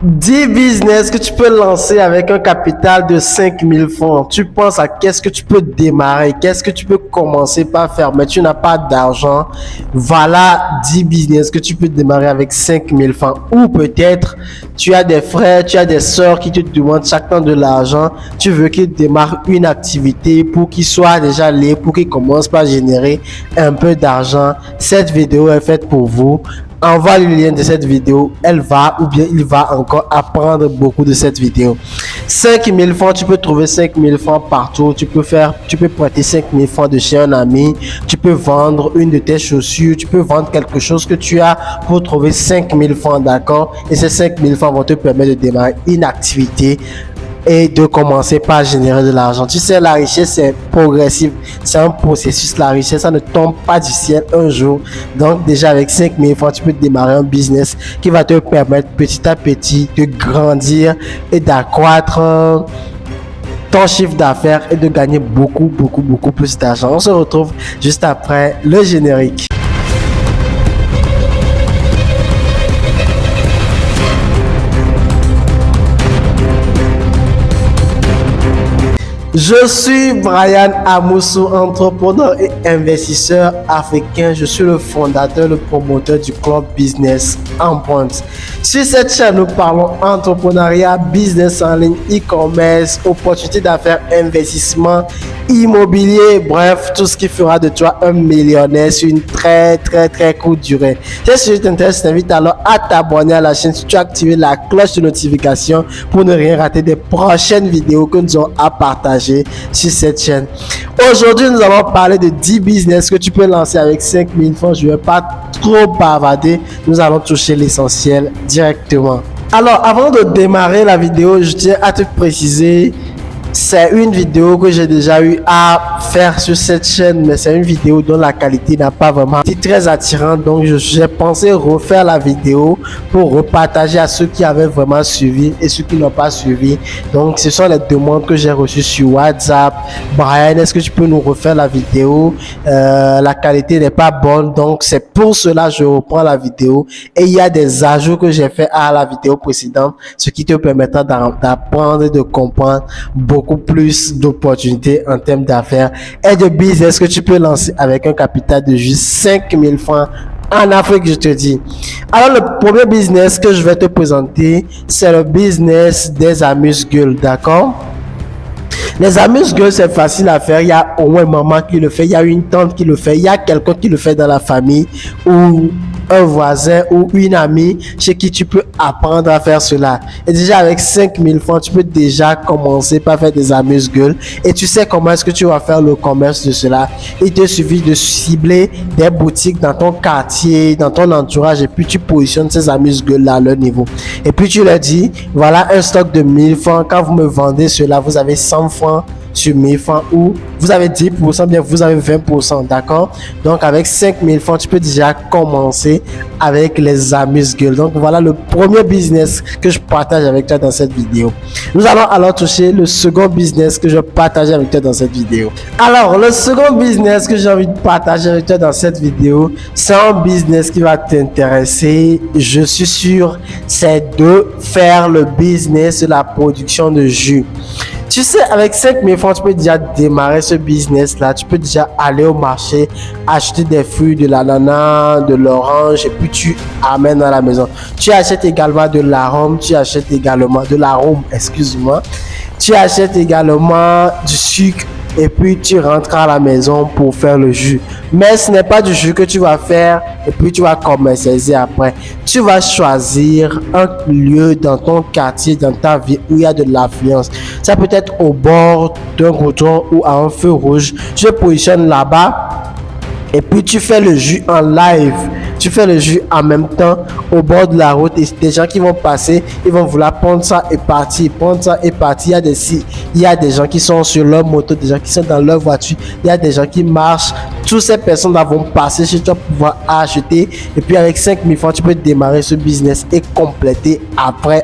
10 business que tu peux lancer avec un capital de 5000 francs. Tu penses à qu'est-ce que tu peux démarrer, qu'est-ce que tu peux commencer par faire, mais tu n'as pas d'argent. Voilà 10 business que tu peux démarrer avec 5000 francs. Ou peut-être tu as des frères, tu as des sœurs qui te demandent chaque temps de l'argent. Tu veux qu'ils démarrent une activité pour qu'ils soient déjà liés, pour qu'ils commencent par générer un peu d'argent. Cette vidéo est faite pour vous. Envoie le lien de cette vidéo, elle va ou bien il va encore apprendre beaucoup de cette vidéo. 5000 francs, tu peux trouver 5000 francs partout. Tu peux prêter 5000 francs de chez un ami. Tu peux vendre une de tes chaussures. Tu peux vendre quelque chose que tu as pour trouver 5000 francs, d'accord? Et ces 5000 francs vont te permettre de démarrer une activité et de commencer par générer de l'argent. Tu sais, la richesse, c'est progressif. C'est un processus. La richesse, ça ne tombe pas du ciel un jour. Donc, déjà, avec 5000 francs, tu peux démarrer un business qui va te permettre petit à petit de grandir et d'accroître ton chiffre d'affaires et de gagner beaucoup plus d'argent. On se retrouve juste après le générique. Je suis Brian Amoussou, entrepreneur et investisseur africain. Je suis le fondateur, le promoteur du club Business en Pointe. Sur cette chaîne, nous parlons entrepreneuriat, business en ligne, e-commerce, opportunités d'affaires, investissement, immobilier, bref, tout ce qui fera de toi un millionnaire sur une très courte durée. Si ce sujet t'intéresse, je t'invite alors à t'abonner à la chaîne. Si tu as activé la cloche de notification pour ne rien rater des prochaines vidéos que nous aurons à partager sur cette chaîne. Aujourd'hui, nous allons parler de 10 business que tu peux lancer avec 5000 francs. Je ne vais pas trop bavarder. Nous allons toucher l'essentiel directement. Alors, avant de démarrer la vidéo, je tiens à te préciser, c'est une vidéo que j'ai déjà eu à faire sur cette chaîne, mais c'est une vidéo dont la qualité n'a pas vraiment été très attirante. Donc, j'ai pensé refaire la vidéo pour repartager à ceux qui avaient vraiment suivi et ceux qui n'ont pas suivi. Donc, ce sont les demandes que j'ai reçues sur WhatsApp. Brian, est-ce que tu peux nous refaire la vidéo? La qualité n'est pas bonne. Donc, c'est pour cela que je reprends la vidéo. Et il y a des ajouts que j'ai fait à la vidéo précédente, ce qui te permettra d'apprendre et de comprendre beaucoup plus d'opportunités en termes d'affaires et de business que tu peux lancer avec un capital de juste 5000 francs en Afrique, je te dis. Alors, le premier business que je vais te présenter, c'est le business des amuse-gueules, d'accord? Les amuse-gueules, c'est facile à faire. Il y a au moins maman qui le fait, il y a une tante qui le fait, il y a quelqu'un qui le fait dans la famille ou un voisin ou une amie chez qui tu peux apprendre à faire cela. Et déjà avec 5000 francs, tu peux déjà commencer par faire des amuse-gueules et tu sais comment est-ce que tu vas faire le commerce de cela. Il te suffit de cibler des boutiques dans ton quartier, dans ton entourage et puis tu positionnes ces amuse-gueules là à leur niveau. Et puis tu leur dis, voilà un stock de 1000 francs. Quand vous me vendez cela, vous avez 100 francs sur 1000 francs ou vous avez 10%, bien vous avez 20%, d'accord? Donc avec 5000 francs, tu peux déjà commencer avec les amuse-gueules. Donc voilà le premier business que je partage avec toi dans cette vidéo. Nous allons alors toucher le second business que je partage avec toi dans cette vidéo. Alors le second business que j'ai envie de partager avec toi dans cette vidéo, c'est un business qui va t'intéresser, je suis sûr, c'est de faire le business de la production de jus. Tu sais, avec 5000 francs, tu peux déjà démarrer ce business-là. Tu peux déjà aller au marché, acheter des fruits, de l'ananas, de l'orange, et puis tu amènes à la maison. Tu achètes également de l'arôme, tu achètes également de l'arôme, excuse-moi. Tu achètes également du sucre, et puis tu rentres à la maison pour faire le jus. Mais ce n'est pas du jus que tu vas faire et puis tu vas commercialiser après. Tu vas choisir un lieu dans ton quartier, dans ta ville où il y a de l'affluence. Ça peut être au bord d'un goudron ou à un feu rouge. Tu te positionnes là-bas et puis tu fais le jus en live. Tu fais le jus en même temps au bord de la route et des gens qui vont passer, ils vont vouloir prendre ça et partir, prendre ça et partir. Il y a des gens qui sont sur leur moto, des gens qui sont dans leur voiture, il y a des gens qui marchent. Toutes ces personnes-là vont passer chez toi pour pouvoir acheter. Et puis avec 5000 francs, tu peux démarrer ce business et compléter après.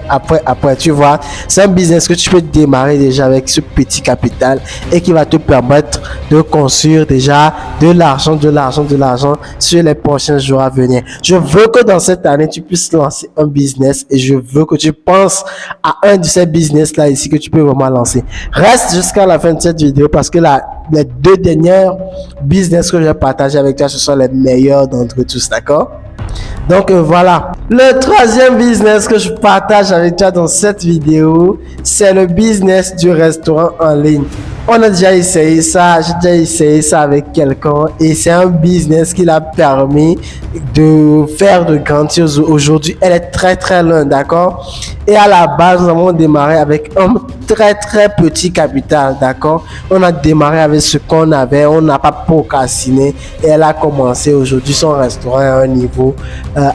Tu vois, c'est un business que tu peux démarrer déjà avec ce petit capital et qui va te permettre de construire déjà de l'argent sur les prochains jours à venir. rien. Je veux que dans cette année, tu puisses lancer un business et je veux que tu penses à un de ces business-là ici que tu peux vraiment lancer. Reste jusqu'à la fin de cette vidéo parce que les 2 dernières business que je vais partager avec toi, ce sont les meilleurs d'entre tous, d'accord? Donc voilà, le 3e business que je partage avec toi dans cette vidéo, c'est le business du restaurant en ligne. On a déjà essayé ça, j'ai déjà essayé ça avec quelqu'un et c'est un business qui l'a permis de faire de grandes choses. Aujourd'hui, elle est très loin, d'accord? Et à la base, nous avons démarré avec un très petit capital, d'accord? On a démarré avec ce qu'on avait, on n'a pas procrastiné et elle a commencé aujourd'hui son restaurant à un niveau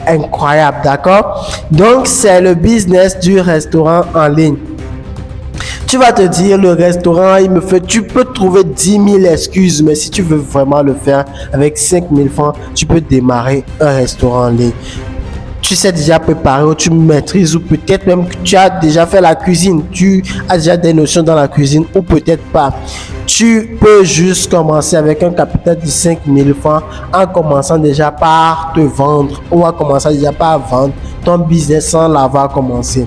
incroyable, d'accord? Donc, c'est le business du restaurant en ligne. Tu vas te dire, le restaurant, tu peux trouver 10 000 excuses, mais si tu veux vraiment le faire avec 5 000 francs, tu peux démarrer un restaurant en ligne. Tu sais déjà préparer ou tu maîtrises ou peut-être même que tu as déjà fait la cuisine, tu as déjà des notions dans la cuisine ou peut-être pas. Tu peux juste commencer avec un capital de 5 000 francs en commençant déjà par te vendre ou en commençant déjà par vendre ton business sans l'avoir commencé.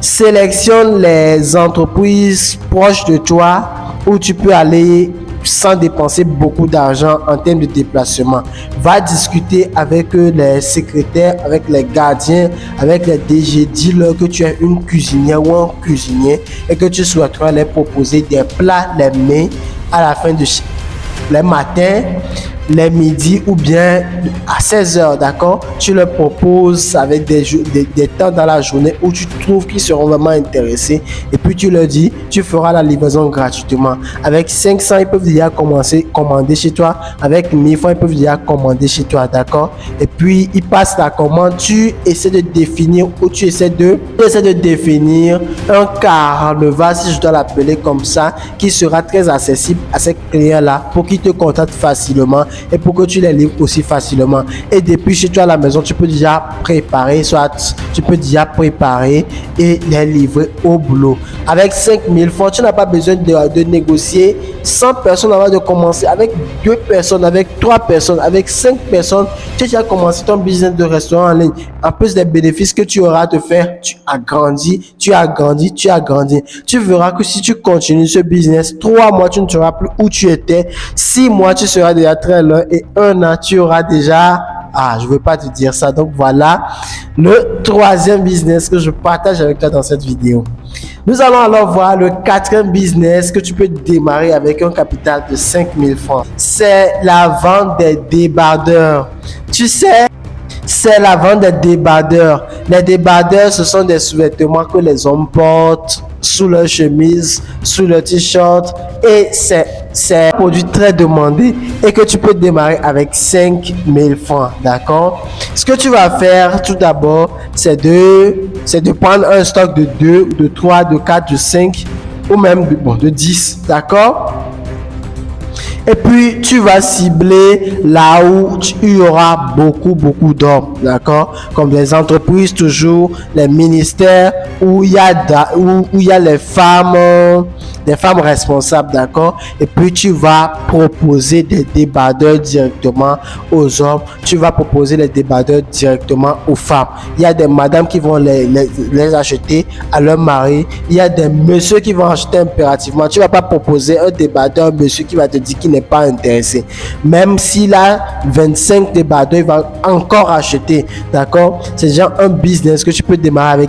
Sélectionne les entreprises proches de toi où tu peux aller sans dépenser beaucoup d'argent en termes de déplacement. Va discuter avec les secrétaires, avec les gardiens, avec les DG. Dis-leur que tu es une cuisinière ou un cuisinier et que tu souhaiterais leur proposer des plats les mets à la fin de les matins, les midis ou bien à 16h, d'accord? Tu leur proposes avec des temps dans la journée où tu trouves qu'ils seront vraiment intéressés et puis tu leur dis, tu feras la livraison gratuitement. Avec 500, ils peuvent déjà commander chez toi. Avec 1000 francs, ils peuvent déjà commander chez toi, d'accord? Et puis, ils passent la commande. Tu essaies de définir ou tu essaies de définir un carnaval, si je dois l'appeler comme ça, qui sera très accessible à ces clients-là pour qu'ils te contactent facilement et pour que tu les livres aussi facilement. Et depuis chez toi à la maison, tu peux déjà préparer, et les livrer au boulot. Avec 5 000 francs, tu n'as pas besoin de négocier 100 personnes avant de commencer. Avec 2 personnes, avec 3 personnes, avec 5 personnes, tu as déjà commencé ton business de restaurant en ligne. En plus des bénéfices que tu auras à te faire, tu as grandi. Tu verras que si tu continues ce business, 3 mois, tu ne seras plus où tu étais. 6 mois, tu seras déjà très loin et 1 an, tu auras déjà... je ne veux pas te dire ça. Donc voilà le 3e business que je partage avec toi dans cette vidéo. Nous allons alors voir le 4e business que tu peux démarrer avec un capital de 5 000 francs. C'est la vente des débardeurs. Tu sais, c'est la vente des débardeurs. Les débardeurs, ce sont des sous-vêtements que les hommes portent sous leur chemise, sous leur t-shirt et c'est un produit très demandé et que tu peux démarrer avec 5 000 francs, d'accord? Ce que tu vas faire tout d'abord, c'est de prendre un stock de 2, de 3, de 4, de 5 ou même de 10, d'accord? Et puis, tu vas cibler là où il y aura beaucoup d'hommes, d'accord? Comme les entreprises, toujours, les ministères, où il y a les femmes responsables, d'accord? Et puis, tu vas proposer des débardeurs directement aux hommes. Tu vas proposer les débardeurs directement aux femmes. Il y a des madames qui vont les acheter à leur mari. Il y a des messieurs qui vont acheter impérativement. Tu ne vas pas proposer un débardeur à un monsieur qui va te dire qu'il n'est pas intéressé. Même s'il a 25 débardeurs, il va encore acheter, d'accord? C'est genre un business que tu peux démarrer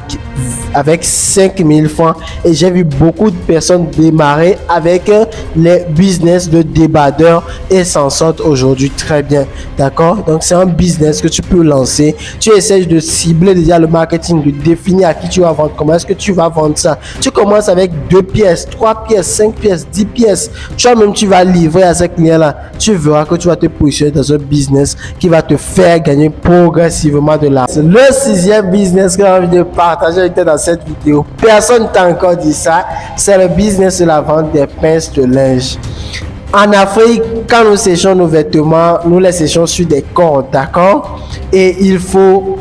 avec 5 000 francs et j'ai vu beaucoup de personnes démarrer avec les business de débardeurs et s'en sortent aujourd'hui très bien, d'accord? Donc c'est un business que tu peux lancer. Tu essaies de cibler déjà le marketing, de définir à qui tu vas vendre, comment est-ce que tu vas vendre ça. Tu commences avec 2 pièces, 3 pièces, 5 pièces, 10 pièces. Toi-même tu vas livrer à ces clients-là. Tu verras que tu vas te positionner dans un business qui va te faire gagner progressivement de l'argent. Le 6e business que j'ai envie de partager avec toi dans cette vidéo, personne t'a encore dit ça, c'est le business de la vente des pinces de linge. En Afrique, quand nous séchons nos vêtements, nous les séchons sur des cordes, d'accord? Et il faut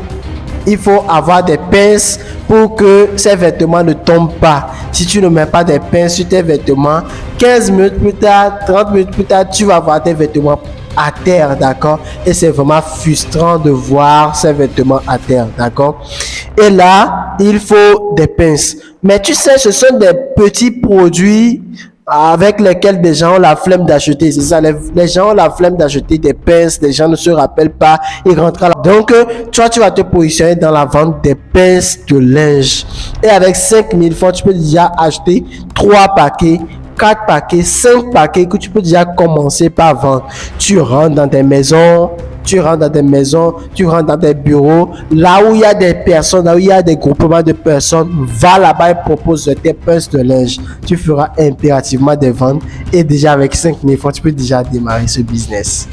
avoir des pinces pour que ces vêtements ne tombent pas. Si tu ne mets pas des pinces sur tes vêtements, 15 minutes plus tard, 30 minutes plus tard, tu vas voir tes vêtements à terre, d'accord? Et c'est vraiment frustrant de voir ces vêtements à terre, d'accord? Et là, il faut des pinces. Mais tu sais, ce sont des petits produits avec lesquels des gens ont la flemme d'acheter. C'est ça, les gens ont la flemme d'acheter des pinces, les gens ne se rappellent pas, ils rentrent là. Donc, toi, tu vas te positionner dans la vente des pinces de linge. Et avec 5000 francs, tu peux déjà acheter 3 paquets, 4 paquets, 5 paquets que tu peux déjà commencer par vendre. Tu rentres dans des maisons, tu rentres dans des bureaux, là où il y a des personnes, là où il y a des groupements de personnes, va là-bas et propose tes pinces de linge. Tu feras impérativement des ventes et déjà avec 5000 francs, tu peux déjà démarrer ce business.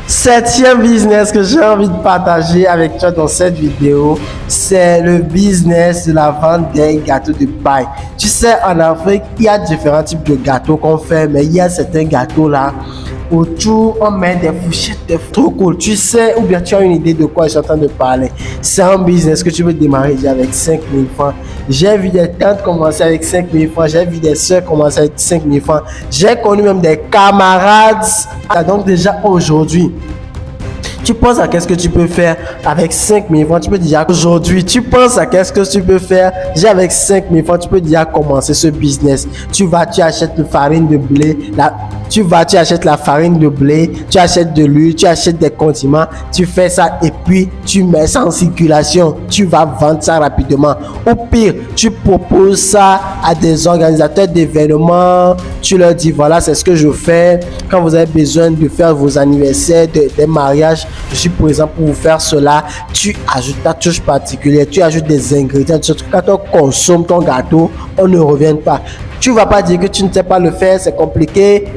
Septième business que j'ai envie de partager avec toi dans cette vidéo, c'est le business de la vente des gâteaux de paille. Tu sais, en Afrique, il y a différents types de gâteaux qu'on fait, mais il y a certains gâteaux là, autour, on met des fourchettes, trop cool. Tu sais, ou bien tu as une idée de quoi je suis en train de parler. C'est un business que tu peux démarrer déjà avec 5000 francs. J'ai vu des tantes commencer avec 5000 francs. J'ai vu des soeurs commencer avec 5000 francs. J'ai connu même des camarades. Donc déjà aujourd'hui, tu penses à qu'est-ce que tu peux faire avec 5000 francs. Tu peux déjà aujourd'hui, tu penses à qu'est-ce que tu peux faire. J'ai avec 5000 francs, tu peux déjà commencer ce business. Tu achètes la farine de blé, tu achètes la farine de blé, tu achètes de l'huile, tu achètes des condiments, tu fais ça et puis tu mets ça en circulation. Tu vas vendre ça rapidement. Ou pire, tu proposes ça à des organisateurs d'événements. Tu leur dis voilà, c'est ce que je fais. Quand vous avez besoin de faire vos anniversaires, des mariages, je suis présent pour vous faire cela. Tu ajoutes ta touche particulière, tu ajoutes des ingrédients. Quand on consomme ton gâteau, on ne revient pas. Tu ne vas pas dire que tu ne sais pas le faire, c'est compliqué.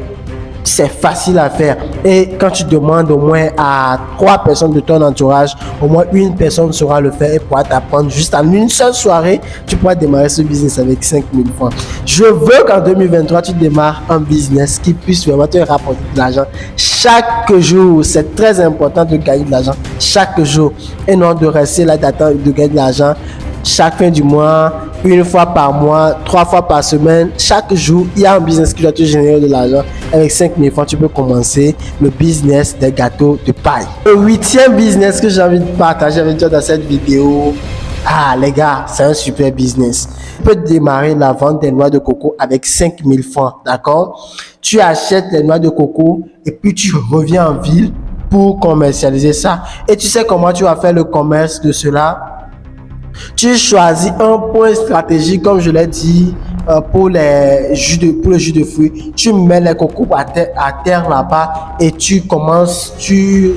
C'est facile à faire. Et quand tu demandes au moins à 3 personnes de ton entourage, au moins une personne saura le faire et pourra t'apprendre juste en une seule soirée. Tu pourras démarrer ce business avec 5000 francs. Je veux qu'en 2023, tu démarres un business qui puisse vraiment te rapporter de l'argent chaque jour. C'est très important de gagner de l'argent chaque jour et non de rester là d'attendre de gagner de l'argent chaque fin du mois, une fois par mois, 3 fois par semaine. Chaque jour, il y a un business qui doit te générer de l'argent. Avec 5000 francs, tu peux commencer le business des gâteaux de paille. Le 8e business que j'ai envie de partager avec toi dans cette vidéo, les gars, c'est un super business. Tu peux démarrer la vente des noix de coco avec 5000 francs, d'accord? Tu achètes les noix de coco et puis tu reviens en ville pour commercialiser ça. Et tu sais comment tu vas faire le commerce de cela? Tu choisis un point stratégique, comme je l'ai dit, pour le jus de fruits. Tu mets les cocos à terre là-bas et tu commences, tu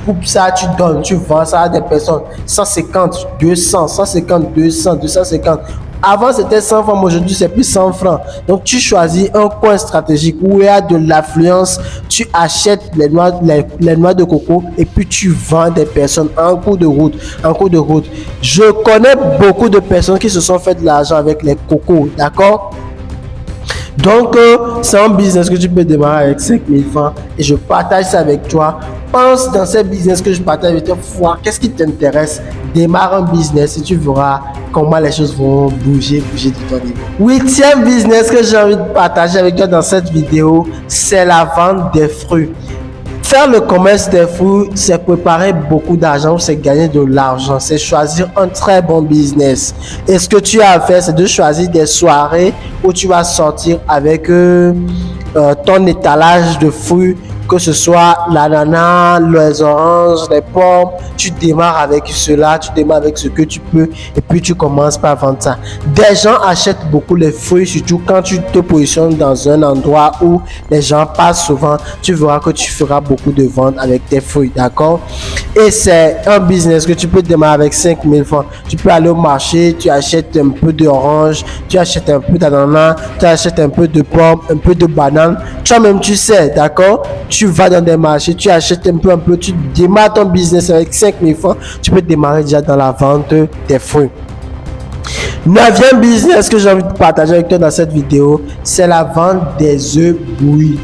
coupes ça, tu donnes, tu vends ça à des personnes. 150, 200, 150, 200, 250. Avant, c'était 100 francs, aujourd'hui, c'est plus 100 francs. Donc, tu choisis un coin stratégique où il y a de l'affluence. Tu achètes les noix de coco et puis tu vends des personnes en cours de route. Je connais beaucoup de personnes qui se sont fait de l'argent avec les cocos, d'accord? Donc, c'est un business que tu peux démarrer avec 5000 francs et je partage ça avec toi. Pense dans ces business que je partage avec toi, voir qu'est-ce qui t'intéresse. Démarre un business et tu verras comment les choses vont bouger de ton niveau. 8e business que j'ai envie de partager avec toi dans cette vidéo, c'est la vente des fruits. Faire le commerce des fruits, c'est préparer beaucoup d'argent, c'est gagner de l'argent, c'est choisir un très bon business. Et ce que tu as à faire, c'est de choisir des soirées où tu vas sortir avec ton étalage de fruits, que ce soit l'ananas, les oranges, les pommes. Tu démarres avec cela, tu démarres avec ce que tu peux et puis tu commences par vendre ça. Des gens achètent beaucoup les fruits, surtout quand tu te positionnes dans un endroit où les gens passent souvent. Tu verras que tu feras beaucoup de ventes avec tes fruits, d'accord? Et c'est un business que tu peux démarrer avec 5000 francs. Tu peux aller au marché, tu achètes un peu d'orange, tu achètes un peu d'ananas, tu achètes un peu de pommes, un peu de bananes. Toi-même, tu sais, d'accord? Tu vas dans des marchés, tu achètes un peu, tu démarres ton business avec 5000 francs, tu peux démarrer déjà dans la vente des fruits. 9e business que j'ai envie de partager avec toi dans cette vidéo, c'est la vente des œufs bouillis.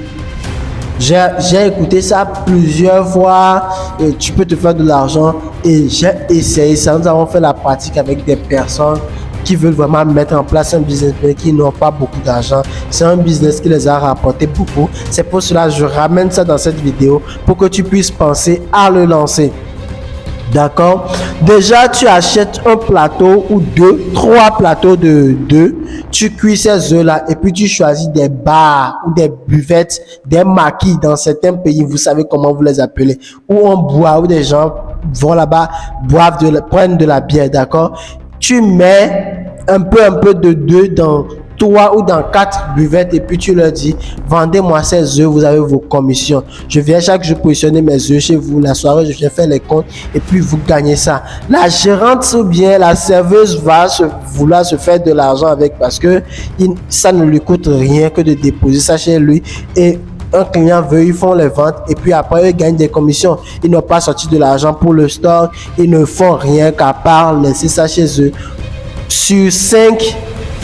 J'ai écouté ça plusieurs fois et tu peux te faire de l'argent et j'ai essayé ça. Nous avons fait la pratique avec des personnes qui veulent vraiment mettre en place un business mais qui n'ont pas beaucoup d'argent. C'est un business qui les a rapporté beaucoup. C'est pour cela que je ramène ça dans cette vidéo pour que tu puisses penser à le lancer. D'accord? Déjà, tu achètes un plateau ou deux, 3 plateaux de 2. Tu cuis ces œufs-là et puis tu choisis des bars ou des buvettes, des maquis dans certains pays. Vous savez comment vous les appelez. Où on boit, où des gens vont là-bas, prennent de la bière. D'accord? Tu mets un peu de 2 dans 3 ou dans 4 buvettes et puis tu leur dis vendez-moi ces œufs, vous avez vos commissions. Je viens chaque jour positionner mes œufs chez vous, la soirée je viens faire les comptes et puis vous gagnez ça. La gérante ou bien la serveuse va vouloir se faire de l'argent avec parce que ça ne lui coûte rien que de déposer ça chez lui et un client veut, ils font les ventes et puis après ils gagnent des commissions. Ils n'ont pas sorti de l'argent pour le store, ils ne font rien qu'à part laisser ça chez eux. Sur 5,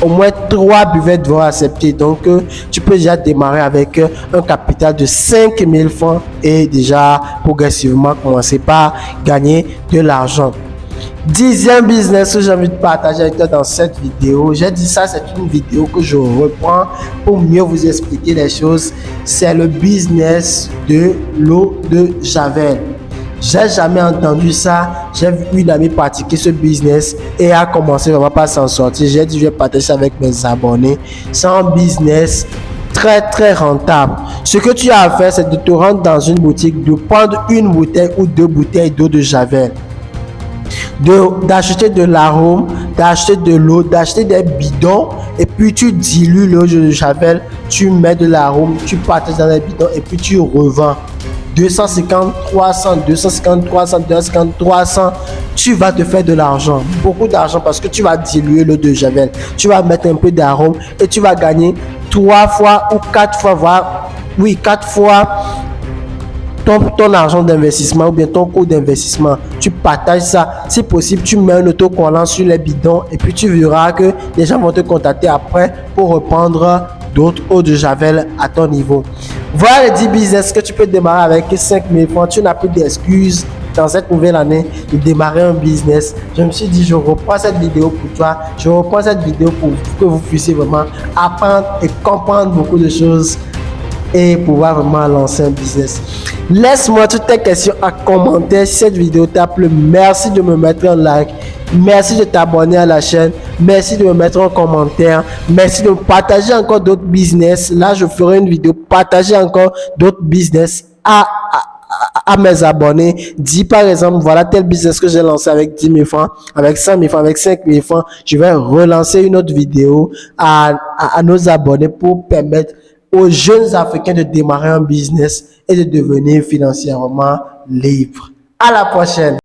au moins 3 buvettes vont accepter. Donc, tu peux déjà démarrer avec un capital de 5 000 francs et déjà progressivement commencer par gagner de l'argent. 10e business que j'ai envie de partager avec toi dans cette vidéo. J'ai dit ça, c'est une vidéo que je reprends pour mieux vous expliquer les choses. C'est le business de l'eau de Javel. J'ai jamais entendu ça. J'ai vu une amie pratiquer ce business et a commencé vraiment pas à s'en sortir. J'ai dit je vais partager ça avec mes abonnés. C'est un business très rentable. Ce que tu as à faire, c'est de te rendre dans une boutique, de prendre une bouteille ou 2 bouteilles d'eau de Javel, d'acheter de l'arôme, d'acheter de l'eau, d'acheter des bidons et puis tu dilues l'eau de Javel, tu mets de l'arôme, tu partages dans les bidons et puis tu revends. 250, 300, 250, 300, 250, 300, tu vas te faire de l'argent, beaucoup d'argent parce que tu vas diluer l'eau de Javel, tu vas mettre un peu d'arôme et tu vas gagner 3 fois ou 4 fois, voire 4 fois ton argent d'investissement ou bien ton coût d'investissement. Tu partages ça. Si possible, tu mets un autocollant sur les bidons et puis tu verras que les gens vont te contacter après pour reprendre d'autres eau de Javel à ton niveau. Voilà les 10 business que tu peux démarrer avec 5 000 francs. Tu n'as plus d'excuses dans cette nouvelle année de démarrer un business. Je me suis dit, je reprends cette vidéo pour toi. Je reprends cette vidéo pour que vous puissiez vraiment apprendre et comprendre beaucoup de choses et pouvoir vraiment lancer un business. Laisse-moi toutes tes questions en commentaire si cette vidéo t'a plu. Merci de me mettre un like. Merci de t'abonner à la chaîne. Merci de me mettre un commentaire. Merci de partager encore d'autres business. Là, je ferai une vidéo partager encore d'autres business à mes abonnés. Dis par exemple, voilà tel business que j'ai lancé avec 10 000 francs, avec 100 000 francs, avec 5 000 francs. Je vais relancer une autre vidéo à nos abonnés pour permettre aux jeunes Africains de démarrer un business et de devenir financièrement libres. À la prochaine.